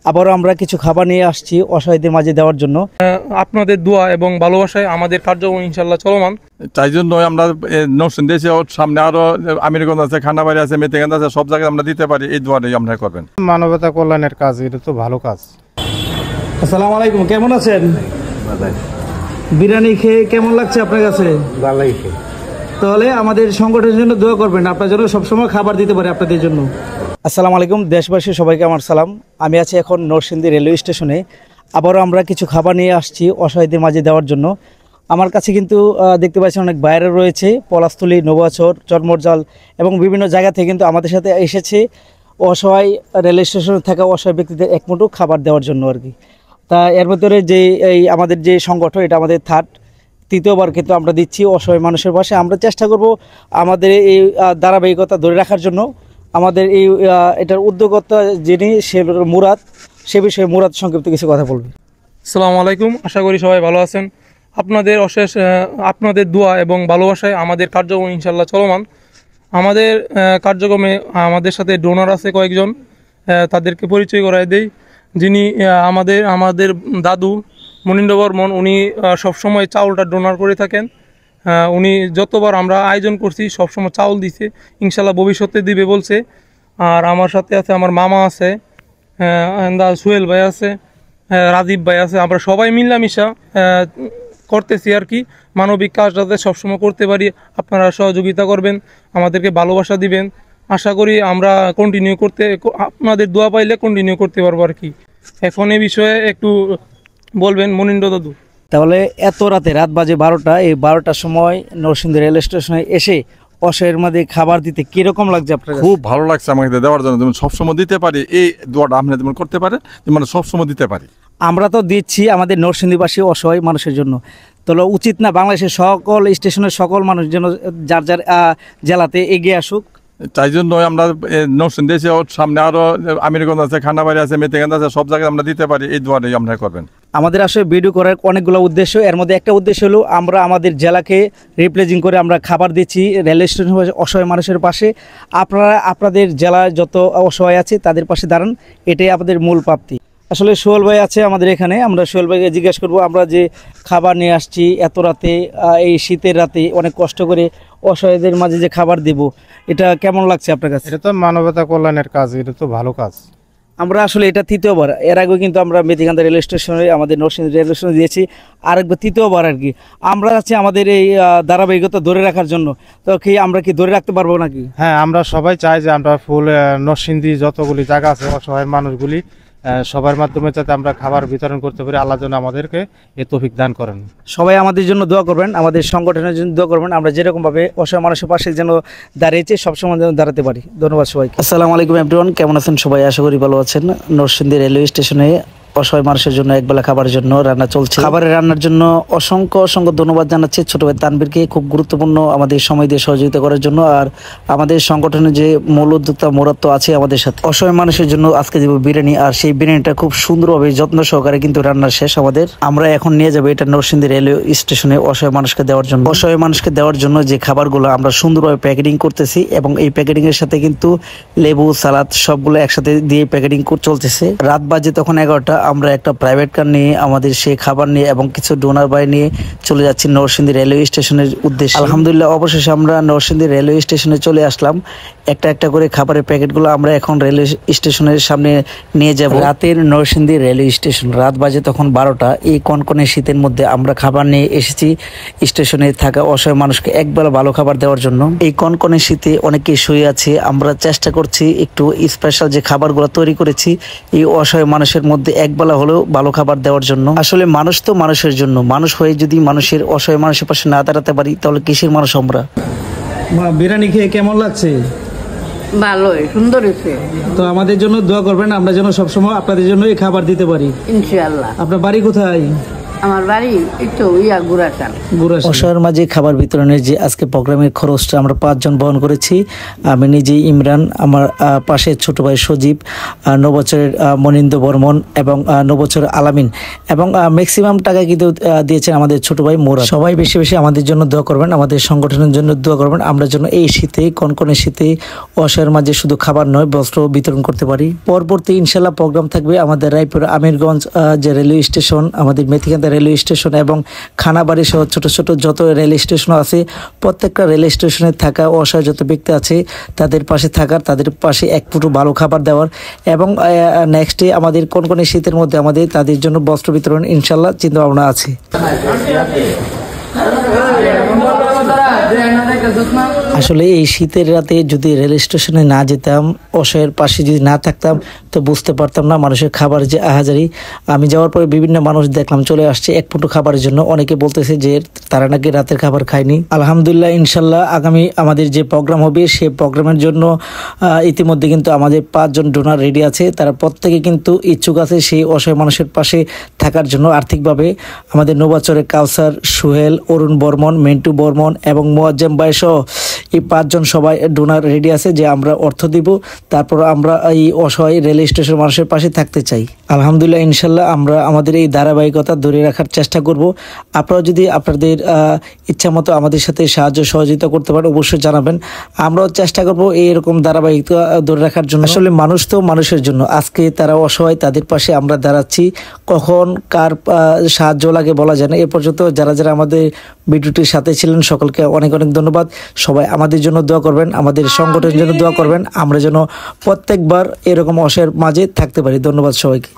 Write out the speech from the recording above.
আবারও আমরা কিছু খাবার নিয়ে আসছি অসহায়দের মাঝে দেওয়ার জন্য। আপনাদের দোয়া এবং ভালোবাসায় আমাদের কার্যক্রম ইনশাল্লাহ চলমান। তাই জন্য আমরা নরসিংদী দেশে সামনে আরো আমিরগঞ্জ আছে, খানাবাড়ি আছে, মেতেগঞ্জ আছে, সব জায়গায় আমরা দিতে পারি। এই দোয়াটাই আমরা করবেন। মানবতা কল্যাণের কাজ, এটা তো ভালো কাজ। আসসালামু আলাইকুম, কেমন আছেন? বিরিয়ানি খেয়ে কেমন লাগছে আপনার কাছে? ভালোই। তাহলে আমাদের সংগঠনের জন্য দোয়া করবেন, আপনার জন্য সবসময় খাবার দিতে পারে আপনাদের জন্য। আসসালামু আলাইকুম দেশবাসী, সবাইকে আমার সালাম। আমি আছি এখন নরসিংদী রেলওয়ে স্টেশনে। আবারও আমরা কিছু খাবার নিয়ে আসছি অসহায়দের মাঝে দেওয়ার জন্য। আমার কাছে কিন্তু দেখতে পাচ্ছেন অনেক বাইরে রয়েছে, পলাশতলী, নবাছর, চরমরজাল এবং বিভিন্ন জায়গা থেকে কিন্তু আমাদের সাথে এসেছে অসহায় রেলওয়ে স্টেশনে থাকা অসহায় ব্যক্তিদের এক মুঠো খাবার দেওয়ার জন্য আর কি। তা এর ভিতরে যে এই আমাদের যে সংগঠন, এটা আমাদের তৃতীয়বার কিন্তু আমরা দিচ্ছি অসহায় মানুষের পাশে। আমরা চেষ্টা করব আমাদের এই ধারাবাহিকতা ধরে রাখার জন্য। আমাদের এই এটার উদ্যোক্তা যিনি, সে মুরাদ, সে বিষয়ে মুরাদ সংক্ষিপ্ত কিছু কথা বলবে। আসসালামু আলাইকুম, আশা করি সবাই ভালো আছেন। আপনাদের দোয়া এবং ভালোবাসায় আমাদের কার্যক্রম ইনশাল্লাহ চলমান। আমাদের কার্যক্রমে আমাদের সাথে ডোনার আছে কয়েকজন, তাদেরকে পরিচয় করায় দেই। যিনি আমাদের দাদু মনিন্দ্র বর্মন, উনি সবসময় চাউলটা ডোনার করে থাকেন। উনি যতবার আমরা আয়োজন করছি সবসময় চাউল দিছে, ইনশাল্লাহ ভবিষ্যতে দিবে বলছে। আর আমার সাথে আছে আমার মামা আছে, সোহেল ভাই আছে, রাজীব ভাই আছে। আমরা সবাই মিলামিশা করতেছি আর কি। মানবিক কাজ যাতে সবসময় করতে পারি, আপনারা সহযোগিতা করবেন, আমাদেরকে ভালোবাসা দিবেন। আশা করি আমরা আপনাদের দোয়া পাইলে কন্টিনিউ করতে পারবো আর কি। এখন এই বিষয়ে একটু বলবেন মনিন্দ্র দাদু। তাহলে এত রাতে, রাত বাজে 12টা, এই 12টার সময় নরসিংদী রেল স্টেশনে এসে অসহায়ের মাঝে খাবার দিতে কিরকম লাগছে আপনার? খুব ভালো লাগছে আমাকে দেওয়ার জন্য। যেমন সবসময় দিতে পারি, এই দোয়াটা আপনি যেমন করতে পারেন, মানে সবসময় দিতে পারি। আমরা তো দিচ্ছি আমাদের নরসিংদীবাসী অসহায় মানুষের জন্য। তাহলে উচিত না বাংলাদেশের সকল স্টেশনের সকল মানুষ যেন যার যার জেলাতে এগিয়ে আসুক? তাই জন্য আমরা নরসিংদী দেশে সামনে আরো আমিরগঞ্জ আছে, খানাবাড়ি আছে, মেতেগঞ্জ আছে, সব জায়গায় আমরা দিতে পারি। এই দোয়াটাই আমরা করবেন। আমাদের আসলে ভিডিও করার অনেকগুলো উদ্দেশ্য, এর মধ্যে একটা উদ্দেশ্য হলো আমরা আমাদের জেলাকে রিপ্রেজেন্ট করে আমরা খাবার দিচ্ছি রেল স্টেশন অসহায় মানুষের পাশে। আপনারা আপনাদের জেলায় যত অসহায় আছে তাদের পাশে দাঁড়ান, এটাই আমাদের মূল প্রাপ্তি। আসলে সোহেল ভাই আছে আমাদের এখানে, আমরা সোহেল ভাইকে জিজ্ঞেস করবো, আমরা যে খাবার নিয়ে আসছি এত রাতে, এই শীতের রাতে অনেক কষ্ট করে অসহায়দের মাঝে যে খাবার দেব, এটা কেমন লাগছে আপনার কাছে? এটা তো মানবতা কল্যাণের কাজ, এটা তো ভালো কাজ। আমরা আসলে এটা তৃতীয়বার, এর আগেও কিন্তু আমরা মেথিকান্দা রেল স্টেশনে, আমাদের নরসিংদী রেল স্টেশনে দিয়েছি, আরেকবার তৃতীয়বার আর কি। আমরা আছি আমাদের এই ধারাবাহিকতা ধরে রাখার জন্য। তো কি আমরা কি ধরে রাখতে পারবো নাকি? হ্যাঁ, আমরা সবাই চাই যে আমরা ফুল নরসিংদী যতগুলি জায়গা আছে অসহায় মানুষগুলি সবার মাধ্যমে যাতে আমরা খাবার বিতরণ করতে পারি। আল্লাহ যেন আমাদেরকে এই তৌফিক দান করেন। সবাই আমাদের জন্য দোয়া করবেন, আমাদের সংগঠনের জন্য দোয়া করবেন। আমরা যেরকমভাবে অসহায় মানুষের পাশে যেন দাঁড়িয়েছি, সবসময় যেন দাঁড়াতে পারি। ধন্যবাদ সবাইকে। আসসালামু আলাইকুম এভরিওয়ান, কেমন আছেন সবাই? আশা করি ভালো আছেন। নরসিংদী রেলওয়ে স্টেশনে অসহায় মানুষের জন্য একবেলা খাবারের জন্য রান্না চলছে। খাবারের রান্নার জন্য অসংখ্য ধন্যবাদ জানাচ্ছি ছোট ভাই তানবীরকে, খুব গুরুত্বপূর্ণ আমাদের সময় দিয়ে সহযোগিতা করার জন্য। আর আমাদের সংগঠনের যে মূল উদ্যোক্তা মুরাদ তো আছে আমাদের সাথে। অসহায় মানুষের জন্য আজকে দেব বিরিয়ানি, আর সেই বিরিয়ানিটা খুব সুন্দরভাবে যত্ন সহকারে কিন্তু রান্না শেষ আমাদের। আমরা এখন নিয়ে যাবো এটা নরসিংদী রেলওয়ে স্টেশনে অসহায় মানুষকে দেওয়ার জন্য। অসহায় মানুষকে দেওয়ার জন্য যে খাবারগুলো আমরা সুন্দরভাবে প্যাকেটিং করতেছি, এবং এই প্যাকেটিং এর সাথে কিন্তু লেবু, সালাদ সবগুলো একসাথে দিয়ে প্যাকেটিং চলতেছে। রাত বাজে তখন 11টা। আমরা একটা প্রাইভেট কার নিয়ে আমাদের সেই খাবার নিয়ে এবং কিছু ডোনার বাই নিয়ে চলে যাচ্ছি নরসিংদী রেলওয়ে স্টেশনের উদ্দেশ্যে। আলহামদুলিল্লাহ অবশেষে আমরা নরসিংদী রেলওয়ে স্টেশনে চলে আসলাম। একটা একটা করে খাবারের প্যাকেটগুলো আমরা এখন রেলওয়ে স্টেশনের সামনে নিয়ে যাব। রাতের নরসিংদী রেলওয়ে স্টেশন, রাত বাজে তখন 12টা। এই কনকনে শীতের মধ্যে আমরা খাবার নিয়ে এসেছি স্টেশনে থাকা অসহায় মানুষকে একবেলা ভালো খাবার দেওয়ার জন্য। এই কনকনে শীতে অনেকেই শুয়ে আছে, আমরা চেষ্টা করছি একটু স্পেশাল যে খাবারগুলো তৈরি করেছি এই অসহায় মানুষের মধ্যে একবেলা হলেও ভালো খাবার দেওয়ার জন্য। আসলে মানুষ তো মানুষের জন্য, মানুষ হয়ে যদি মানুষের অসহায় মানুষের পাশে না দাঁড়াতে পারি তাহলে কিসের মানুষ আমরা? বিরিয়ানি খেয়ে কেমন লাগছে? ভালোই, সুন্দর হয়েছে। তো আমাদের জন্য দোয়া করবেন, আমরা যেন সবসময় আপনাদের জন্য এই খাবার দিতে পারি ইনশাআল্লাহ। আপনার বাড়ি কোথায়? আমার বাড়ি একটু গুড়াচাল। অসহায়ের মাঝে খাবার বিতরণের যে আজকে প্রোগ্রামের খরচটা আমরা 5 জন বহন করেছি। আমি নিজেই ইমরান, আমার পাশে ছোট ভাই সজীব, 9 বছরের মনিন্দ্র বর্মন এবং 9 বছরের আলামিন, এবং ম্যাক্সিমাম টাকা কিন্তু দিয়েছেন আমাদের ছোট ভাই মোরা। সবাই বেশি বেশি আমাদের জন্য দোয়া করবেন, আমাদের সংগঠনের জন্য দোয়া করবেন, আমরা যেন এই শীতে কনকনে শীতে অসহায়ের মাঝে শুধু খাবার নয় বস্ত্র বিতরণ করতে পারি। পরবর্তী ইনশাল্লাহ প্রোগ্রাম থাকবে আমাদের রায়পুর আমিরগঞ্জ যে রেলওয়ে স্টেশন, আমাদের মেথিকান্দা রেলওয়ে স্টেশন এবং খানাবাড়ি সহ ছোট ছোট যত রেল স্টেশন আছে প্রত্যেকটা রেল স্টেশনে থাকা অসহায় যত ব্যক্তি আছে তাদের পাশে থাকার, তাদের পাশে এক ফুটো ভালো খাবার দেওয়ার, এবং নেক্সটে আমাদের কনকনে শীতের মধ্যে আমাদের তাদের জন্য বস্ত্র বিতরণ ইনশাল্লাহ চিন্তা ভাবনা আছে। আসলে এই শীতের রাতে যদি রেল স্টেশনে না যেতাম, অসহায়ের পাশে যদি না থাকতাম তো বুঝতে পারতাম না মানুষের খাবার যে আহাজারি। আমি যাওয়ার পরে বিভিন্ন মানুষ দেখলাম চলে আসছে এক ফুটো খাবারের জন্য, অনেকে বলতেছে যে তারা নাকি রাতের খাবার খায়নি। আলহামদুলিল্লাহ ইনশাল্লাহ আগামী আমাদের যে প্রোগ্রাম হবে সেই প্রোগ্রামের জন্য ইতিমধ্যে কিন্তু আমাদের 5 জন ডোনার রেডি আছে, তারা প্রত্যেকে কিন্তু ইচ্ছুক আছে সেই অসহায় মানুষের পাশে থাকার জন্য আর্থিকভাবে। আমাদের 9 বছরের কাউসার, সোহেল, অরুণ বর্মন, মেন্টু বর্মন এবং মোয়াজ্জেম ভাই সহ এই 5 জন সবাই ডোনার রেডি আছে যে আমরা অর্থ দিব, তারপর আমরা এই অসহায় রেল স্টেশন মানুষের পাশে থাকতে চাই। আলহামদুলিল্লাহ ইনশাল্লাহ আমরা আমাদের এই ধারাবাহিকতা ধরে রাখার চেষ্টা করব। আপনারা যদি আপনাদের ইচ্ছা মতো আমাদের সাথে সাহায্য সহযোগিতা করতে পারেন অবশ্যই জানাবেন, আমরাও চেষ্টা করব এইরকম ধারাবাহিকতা ধরে রাখার জন্য। আসলে মানুষ তো মানুষের জন্য, আজকে তারা অসহায়, তাদের পাশে আমরা দাঁড়াচ্ছি। কখন কার সাহায্য লাগে বলা যায় না। এ পর্যন্ত যারা যারা আমাদের ভিডিওটির সাথে ছিলেন সকলকে অনেক অনেক ধন্যবাদ। সবাই আমাদের জন্য দোয়া করবেন, আমাদের সংগঠনের জন্য দোয়া করবেন, আমরা যেন প্রত্যেকবার এরকম অসহায়ের মাঝে থাকতে পারি। ধন্যবাদ সবাইকে।